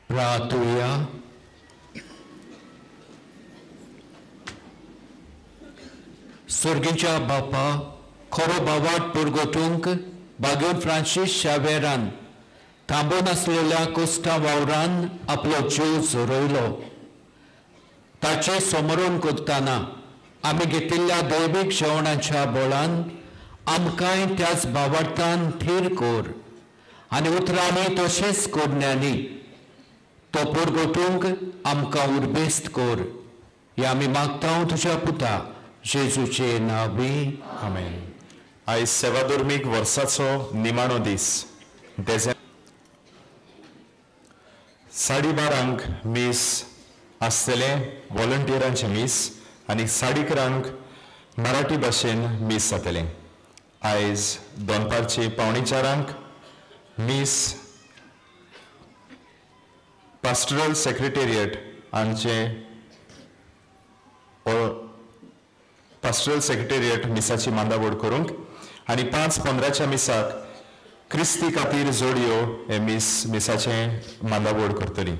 प्रार्थुया. Sorgincha Bapa, Koro Bavat Purgotunk, Bagion Francis Xaveran, Tambon aslelia Costa Vauran, Aplochu Zoroilo. Tace Somoron Kutana, Amigetilia David Shaonancha Bolan, Amkain Tas Bavartan Tirkor, आणि उतराणी तशेंच कोडण्यांनी तो परगोटूंक आमकां उर्बेस्त core हे आमी मागता तुज्या पुता जेजूचे नांवी आमेन. आयज सेवाधर्मीक वर्साचो निमाणो दीस. 12:30 मीस आसतले व्हॉलंटियरांचे मीस आनी 11:30 मराठी भाशेन मीस जातले. आयज दनपारची 3:45 मीस पास्टरल सेक्रेटेरिएट हांचे पास्टरल सेक्रेटेरिएट मिसाची मांदावड करूंक आनी 5:15 मिसाक क्रिस्ती खातीर जोडयो हे मिसाचे मांदावड करतली.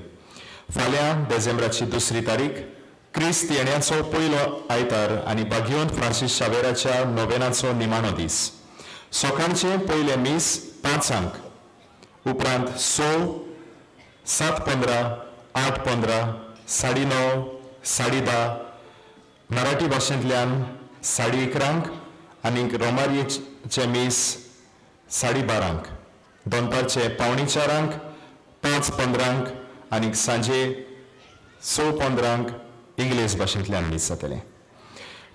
फाल्यां डिसेंबराची 2 तारीख क्रिस्त येण्याचो पयलो आयतार आनी बागियोन फ्रांसीस शावेराच्या नोवेनाचो निमाणो दीस. सकाळचे पयले मीस 5 उपरांत 6, 7:15, 8:15, 9:30, 10:30 मराठी भाशेंतल्यान 11:30 आनी रोमारीचे मीस 12:30 दनपारचे 3:45, 5:15 आनी सांजे 6:15 इंग्लीश भाशेंतल्यान मीस जातले.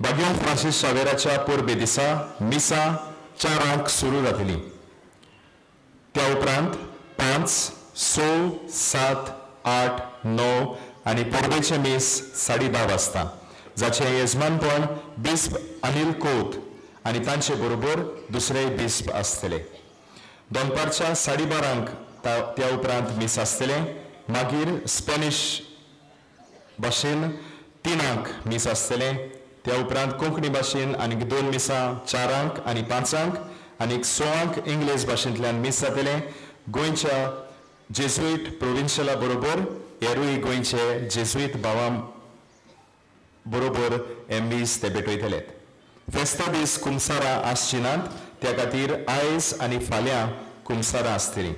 बागियोन फ्रांसीस शावेराच्या परबे दिसा मिसा 4 सुरू जातली. त्या उपरांत 5, 6, 7, 8, 9 आनी परबेचे मीस 10:30 वाजता जाचे येजमानपण बिस्प अनिल कोत आनी तांचे बरोबर दुसरे बिस्प आसतले. दनपारच्या 12:30 त्या उपरांत मीस आसतले. मागीर स्पॅनिश भाशेन 3 मीस आसतले. त्या उपरांत कोंकणी भाशेन आनीक 2 मिसां 4 आनी 5 आनीक 6 इंग्लीश भाशेंतल्यान मीस जातले. गोंयच्या जेजुईट प्रोविन्शियला बरोबर हेरूय गोंयचे जेजुईत भावां बरोबर हे मीस ते भेटयतले. फेस्ता दीस कुमसारां आसची नात, त्या खातीर आयज आनी फाल्यां कुमसारां आसतलीं.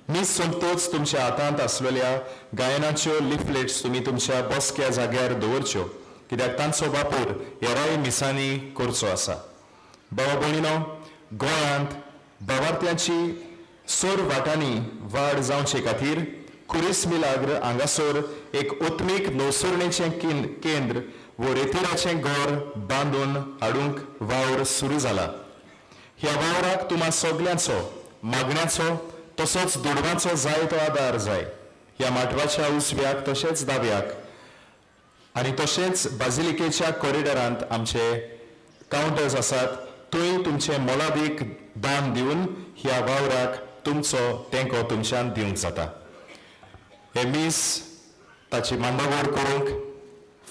मीस सोंपतच तुमच्या हातांत आसलेल्या गायनाच्यो लिफलेट्स तुमी तुमच्या बसक्या जाग्यार दवरच्यो, कित्याक तांचो वापर हेराय मिसांनी करचो आसा. भावा भयणीनो, गोंयांत भावार्थ्यांची सोर वाटांनी वाड जावचे खातीर कुरिस मिलाग्र हांगासर एक ओत्मीक नवसरणेचें केंद्र वो रेतीराचें घर बांदून हाडूंक वावर सुरू जाला. ह्या वावराक तुम्हा सगल्यांचो मागण्याचो तसोच दुडवांचो जाय तो आदार जाय. ह्या माटवाच्या उसव्याक तशेंच दाव्याक आनी तशेंच बाजिलिकेच्या कॉरिडरांत आमचे कावंटर्स आसात, थंय तुमचे मोलादीक दान दिवन ह्या वावराक तुमचो तेंको तुमच्यान दिवंक जाता. हे मीस ताची मांडावळ करूंक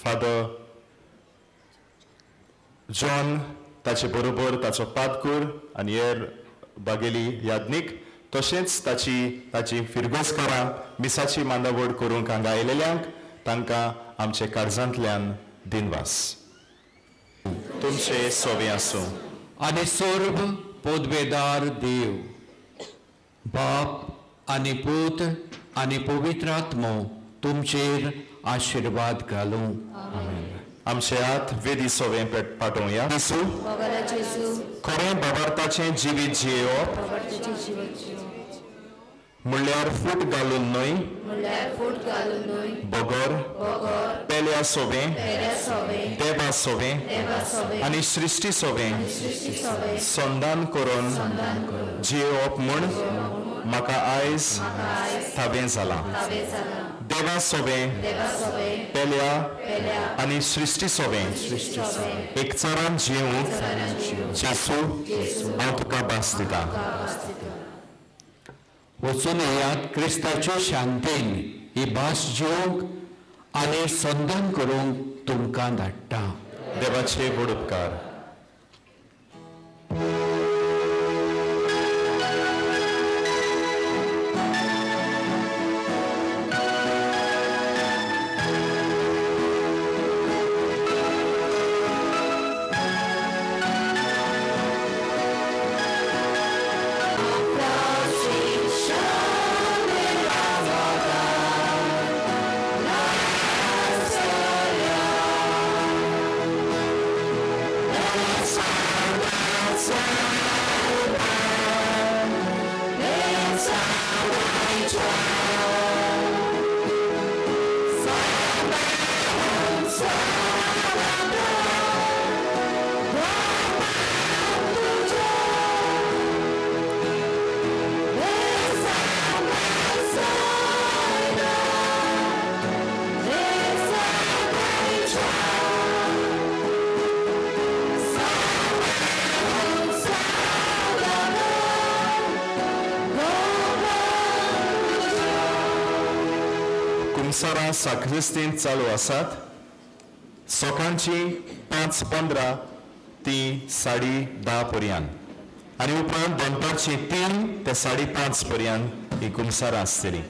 फादर जॉन ताचे बरोबर ताचो पादकूर आनी हेर बागेली यादनीक तशेंच ताची फिरगोसकारां मिसाची मांडावळ करूंक हांगा आयिल्ल्यांक तांकां आमचे काळजांतल्यान दिनवास. तुमचे सोवे आसूं. आनी सर्व पोदवेदार देव बाप आनी पूत आनी पवित्र आत्मो तुमचेर आशिर्वाद घालूं. आमचे हात वेदी सोवें पाठोवया. खरें बाबार्थाचें जिवीत जियेवप म्हणल्यार फूट घालून न्हय, बगर पेल्या सोवें, देवा सोवें आनी सृश्टी सोवें संदान करून जियेवप म्हूण म्हाका आयज थावें जालां. देवा सोवें, पेल्या आनी सृश्टी सोवें एकचारान जियेवंक जेसू हांव तुका भास दिता. वचून येयात क्रिस्ताच्यो शांतेन ही भास जिवंक आनी संदान करूंक तुमकां धाडटा. देवाचे व्हड उपकार. कुमसारां साक्रिस्तीन चालू आसात. सकाळची 5:15 ती 10:30 पर्यंत आनी उपरांत दनपारची 3 ते 5:30 पर्यंत ही कुमसारां आसतलीं.